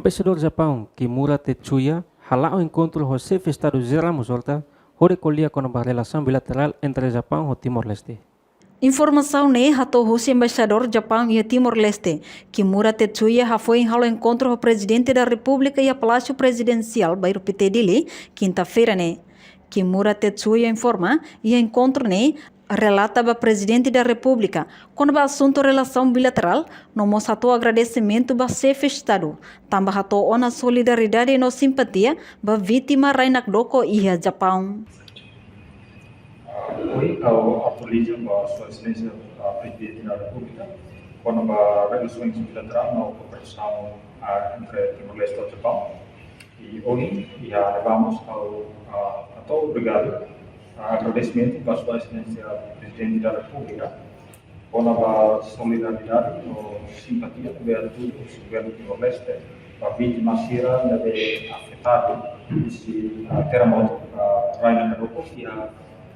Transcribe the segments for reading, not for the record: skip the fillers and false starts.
Embaixador Japão, Kimura Tetsuya, halak ao encontro do chefe de Estado-Geral Musolta, onde colhia com a relação bilateral entre Japão e Timor-Leste. Informação ne hato o embaixador Japão e Timor-Leste, Kimura Tetsuya foi ao encontro do presidente da República e a Palácio Presidencial Bairro Pitedili, quinta-feira ne. Kimura Tetsuya informa e encontro ne relata a presidente da República quando o assunto relação bilateral no mostrou agradecimento ao chefe de Estado, também hato ona solidariedade e no simpatia ba vítima Rainak Doko e a Japão. Hoy autoriza a Sua Excelência a Presidente da República com a relações bilateral na cooperação entre Timor-Leste e Japão. E hoje já levamos a todo obrigado agradecimento para Sua Excelência Presidente da República com a solidariedade e simpatia para todos os governos Timor-Leste, para a vítima Sira afetada desse terremoto Rainak Doko e a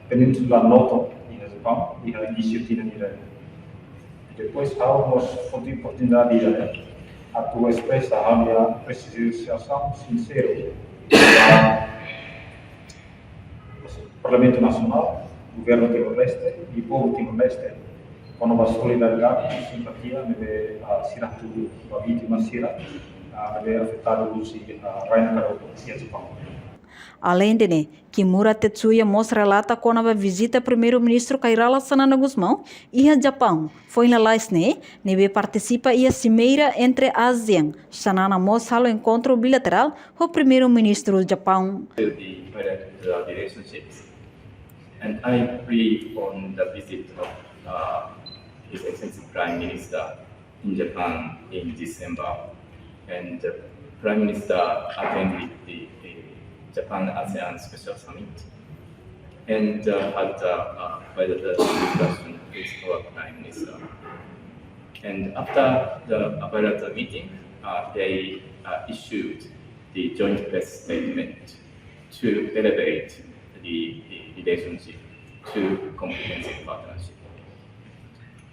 Península Noto di Japão e a iniciativa de depois há uma oportunidade de a tua expressa a minha apreciação sincera do Parlamento Nacional, Governo Timor-Leste e povo Timor-Leste com uma solidariedade e simpatia a Siratu, a vítima Sira, afetada por Rainak Doko e a Japão. Além de Kimura Tetsuya mostra relata com a visita primeiro-ministro Kairala Sanana Gusmão e a Japão. Foi na Laisne, nebe participa e a cimeira entre a ASEAN. Sanana mostra o encontro bilateral com o primeiro-ministro do Japão. And I agree on the visit of His Excellency Prime Minister in Japan in December, and the Prime Minister attended the Japan-ASEAN Special Summit and had a bilateral discussion with our Prime Minister. And after the bilateral meeting, they issued the joint press statement to elevate the relationship to comprehensive partnership.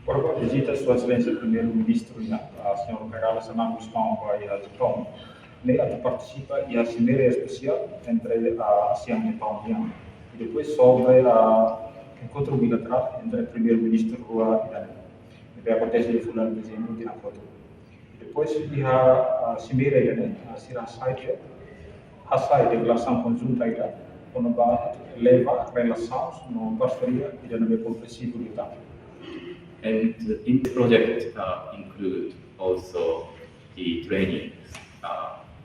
Por a visita Sua Excelência Primeiro-Ministro, a Sra. Kairala Sanana Gusmão ao Japão, ela participa e a cimeira especial entre a ASEAN e a Japão. E depois sobre o encontro bilateral entre o primeiro-ministro que acontece em final de dezembro de Nakoto. E depois a cimeira a Sira Saite, a Saite, declaração conjunta quando leva relações no parceria e na compreensivo de tal. And in the project include also the trainings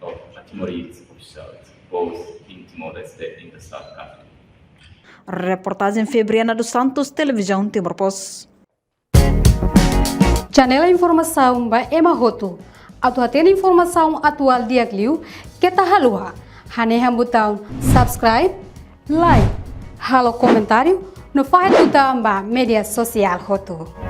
of Timorese officials, both in Timor-Leste and the South country. Reportagem Febriana dos Santos, Televisão Timor-Post. Janela informação ba Emahoto. Atu tem informação atual dia Gliu, que tá halua. Haneha botão subscribe, like, halo comentário no faixa do media social Hoto.